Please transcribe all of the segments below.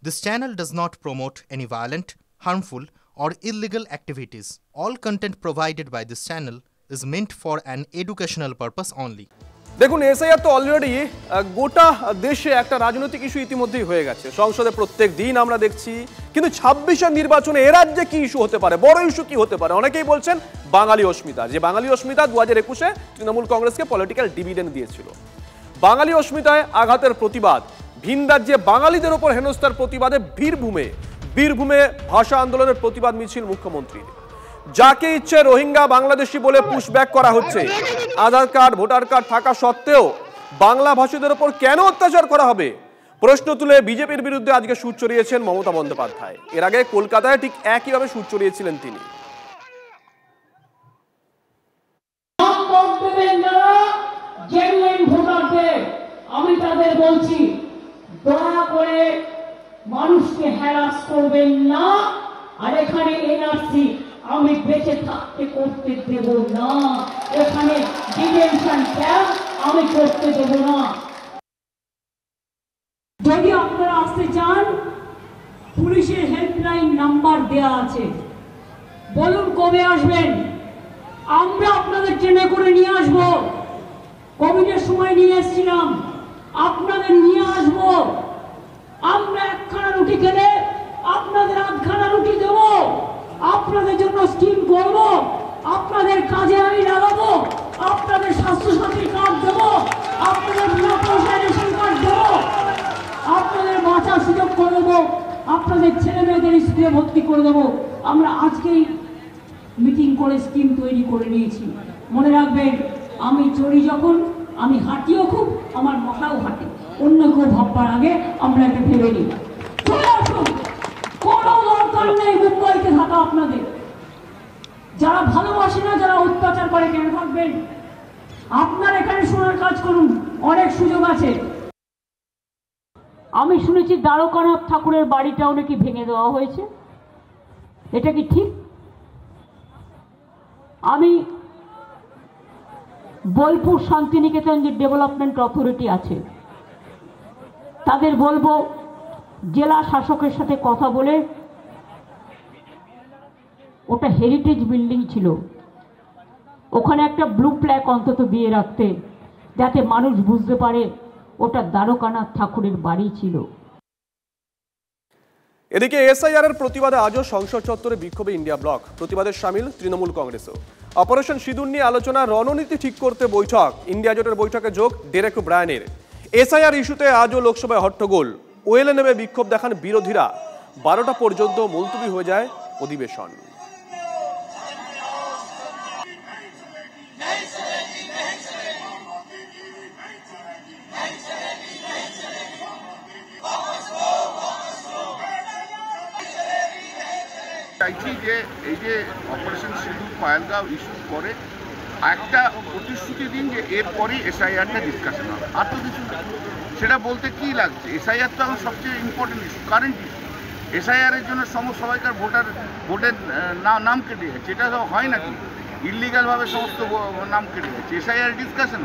This channel does not promote any violent, harmful, or illegal activities. All content provided by this channel is meant for an educational purpose only. দেখুন SIR তো already গোটা দেশে একটা রাজনৈতিক issue ইতিমধ্যেই হয়ে গেছে। সংসদে প্রত্যেক দিন আমরা দেখছি, কিন্তু ২৬-এর নির্বাচনে এ রাজ্যে কি ইস্যু হতে পারে, বড় ইস্যু কি হতে পারে? অনেকেই বলছেন বাঙালি অস্মিতা, যে বাঙালি অস্মিতা ২০২১-এ তৃণমূল কংগ্রেসকে পলিটিক্যাল ডিভিডেন্ড দিয়েছিল। বাঙালি অস্মিতায় আঘাতের প্রতিবাদ, ভিন রাজ্যে বাঙালিদের ওপর হেনস্থার প্রতিবাদে বীরভূমে ভাষা আন্দোলনের প্রতিবাদ মিছিল মুখ্যমন্ত্রীর। যাকে ইচ্ছে রোহিঙ্গা বাংলাদেশি বলে পুশব্যাক করা হচ্ছে। আধার কার্ড, ভোটার কার্ড থাকা সত্ত্বেও বাংলা ভাষীদের ওপর কেন অত্যাচার করা হবে? প্রশ্ন তুলে বিজেপির বিরুদ্ধে আজকে সুর চড়িয়েছেন মমতা বন্দ্যোপাধ্যায়। এর আগে কলকাতায় ঠিক একইভাবে সুর চড়িয়েছিলেন তিনি। আমি তাদের বলছি, দয়া করে মানুষকে হ্যারাস করবেন না। আর এখানে এনআরসি আমি বেঁচে থাকতে করতে দেব না, এখানে ডিটেনশন ক্যাম্প আমি করতে দেব না। যদি আপনারা আসতে চান, পুলিশের হেল্পলাইন নাম্বার দেয়া আছে, বলুন কবে আসবেন, আমরা আপনাদের ট্রেনে করে নিয়ে আসবো। কোভিডের সময় নিয়ে এসেছিলাম, আপনাদের নিয়ে আসবো। আমরা একখানা রুটি খেলে আপনাদের আধখানা রুটি দেব, আপনাদের জন্য স্কিম করব, আপনাদের কাজে আমি লাগাবো, আপনাদের স্বাস্থ্যসাথী কার্ড দেব, আপনাদের বিনা পয়সায় রেশন কার্ড দেব, আপনাদের বাঁচার সুযোগ করে দেবো, আপনাদের ছেলে মেয়েদের স্কুলে ভর্তি করে দেবো। আমরা আজকেই মিটিং করে স্কিম তৈরি করে নিয়েছি। মনে রাখবেন, আমি চড়ি যখন, আমি হাঁটিও খুব, আমার মাথাও হাঁটে। অন্য কেউ ভাববার আগে আমরা এটা ভেবে নিই। চলে আসুন, কোনো দরকার নেই মুম্বাইতে থাকা আপনাদের। যারা ভালোবাসে না, যারা অত্যাচার করে, কেন থাকবেন? আপনার এখানে শোনার কাজ করুন, অনেক সুযোগ আছে। আমি শুনেছি দ্বারকানাথ ঠাকুরের বাড়িটাও নাকি ভেঙে দেওয়া হয়েছে, এটা কি ঠিক? আমি বোলপুর শান্তিনিকেতন যে ডেভেলপমেন্ট অথরিটি আছে, তাদের বলবো জেলা শাসকের সাথে কথা বলে, ওটা হেরিটেজ বিল্ডিং ছিল, ওখানে একটা ব্লু প্ল্যাক অন্তত দিয়ে রাখতে, যাতে মানুষ বুঝতে পারে ওটা দ্বারকানাথ ঠাকুরের বাড়ি ছিল। এদিকে এসআইআর এর প্রতিবাদে আজও সংসদ চত্বরে বিক্ষোভে ইন্ডিয়া ব্লক, প্রতিবাদের সামিল তৃণমূল কংগ্রেসও। অপারেশন সিঁদুর নিয়ে আলোচনা, রণনীতি ঠিক করতে বৈঠক, ইন্ডিয়া জোটের বৈঠকে যোগ ডেরেক ব্রায়ানের। এসআইআর ইস্যুতে আজও লোকসভায় হট্টগোল, ওয়েলে নেমে বিক্ষোভ দেখান বিরোধীরা। 12টা পর্যন্ত মুলতবি হয়ে যায় অধিবেশন। চাইছি যে এই যে অপারেশন সিঁদুর পায়েলগাঁও ইস্যু করে একটা প্রতিশ্রুতি দিন যে এরপরই এসআইআরটা ডিসকাশন হবে, আর তো কিছু সেটা বলতে কি লাগছে। এসআইআর তো এখন সবচেয়ে ইম্পর্টেন্ট ইস্যু, কারেন্ট ইস্যু। এসআইআরের জন্য সবাইকার ভোটের নাম কেটে যাচ্ছে, এটা তো হয় নাকি? ইলিগালভাবে সমস্ত নাম কেটে যাচ্ছে, এসআইআর ডিসকাশন।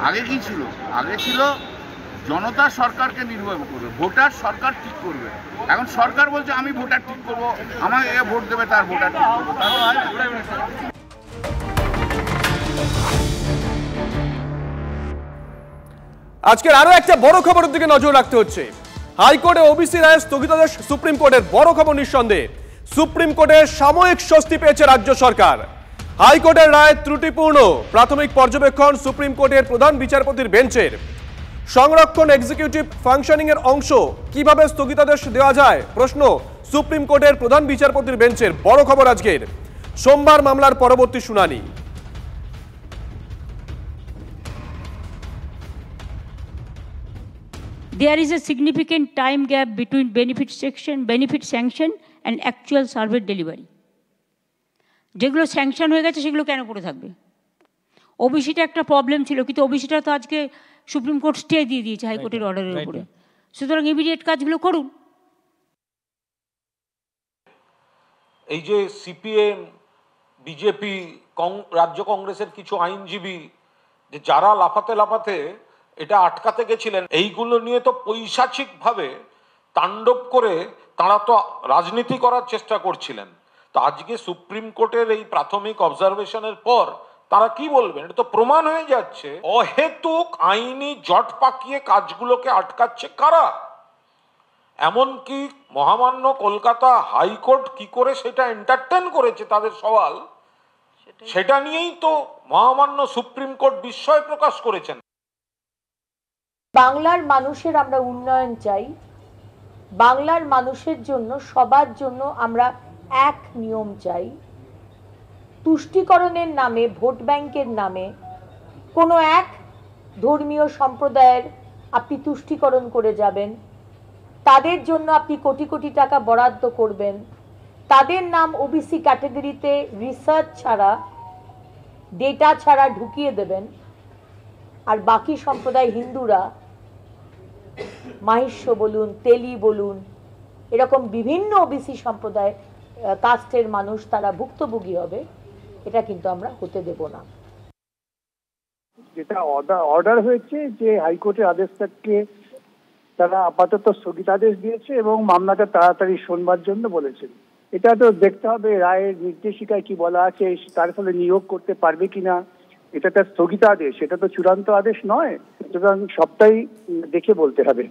আগে কি ছিল? আগে ছিল জনতা সরকারকে নির্ভর করবে, ভোটার সরকার ঠিক করবে। এখন সরকার বলছে আমি ভোটার ঠিক করবো, আমাকে ভোট দেবে তার ভোটার ঠিক করবো। আজকের আরো একটা বড় খবরের দিকে নজর রাখতে হচ্ছে। হাইকোর্টে ওবিসি রায় স্থগিতাদেশ সুপ্রিম কোর্টের, বড় খবর নিঃসন্দেহে। সুপ্রিম কোর্টের সাময়িক স্বস্তি পেয়েছে রাজ্য সরকার। হাইকোর্টের রায় ত্রুটিপূর্ণ, প্রাথমিক পর্যবেক্ষণ সুপ্রিম কোর্টের প্রধান বিচারপতির বেঞ্চের। সংরক্ষণ এক্সিকিউটিভ ফাংশনিং এর অংশ, কিভাবে স্থগিতাদেশ দেওয়া যায় প্রশ্ন সুপ্রিম কোর্টের প্রধান বিচারপতির বেঞ্চের। বড় খবর আজকের। সোমবার মামলার পরবর্তী শুনানি। There is a significant time gap between benefit sanction and actual service delivery. যেগুলো স্যাংশন হয়ে গেছে সেগুলো কেন পড়ে থাকবে? ওবিসিটা একটা প্রবলেম ছিল, কিন্তু ওবিসিটা তো আজকে সুপ্রিম কোর্ট স্টে দিয়ে দিয়েছে হাইকোর্টের অর্ডারের উপরে। সুতরাং ইমিডিয়েট কাজগুলো করুন। এই যে সিপিএম, বিজেপি, রাজ্য কংগ্রেসের কিছু আইনজীবী যে যারা লাফাতে এটা আটকাতে গেছিলেন, এইগুলো নিয়ে তো পৈশাচিকভাবে তাণ্ডব করে তারা তো রাজনীতি করার চেষ্টা করছিলেন। তো আজকে সুপ্রিম কোর্টের এই প্রাথমিক অবজারভেশনের পর তারা কি বলবেন? এটা তো প্রমাণ হয়ে যাচ্ছে অহেতুক আইনি জট পাকিয়ে কাজগুলোকে আটকাচ্ছে কারা। এমনকি মহামান্য কলকাতা হাইকোর্ট কি করে সেটা এন্টারটেন করেছে তাদের সওয়াল, সেটা নিয়েই তো মহামান্য সুপ্রিম কোর্ট বিস্ময় প্রকাশ করেছেন। বাংলার মানুষের আমরা উন্নয়ন চাই, বাংলার মানুষের জন্য সবার জন্য আমরা এক নিয়ম চাই। তুষ্টিকরণের নামে, ভোট ব্যাংকের নামে কোনো এক ধর্মীয় সম্প্রদায়ের আপনি তুষ্টিকরণ করে যাবেন, তাদের জন্য আপনি কোটি কোটি টাকা বরাদ্দ করবেন, তাদের নাম ওবিসি ক্যাটাগরিতে রিসার্চ ছাড়া, ডেটা ছাড়া ঢুকিয়ে দেবেন, আর বাকি সম্প্রদায় হিন্দুরা মাহিষ্য বলুন, তেলি বলুন, এরকম বিভিন্ন ওবিসি সম্প্রদায় কাস্টের মানুষ তারা ভুক্তভোগী হবে, এটা কিন্তু আমরা হতে দেব না। যেটা অর্ডার হয়েছে যে হাইকোর্টের আদেশটাকে তারা আপাতত স্থগিতাদেশ দিয়েছে এবং মামলাটা তাড়াতাড়ি শোনবার জন্য বলেছেন। এটা তো দেখতে হবে রায়ের নির্দেশিকায় কি বলা আছে, তার ফলে নিয়োগ করতে পারবে কিনা। এটা তার স্থগিতাদেশ, এটা তো চূড়ান্ত আদেশ নয়, সুতরাং সবটাই দেখে বলতে হবে।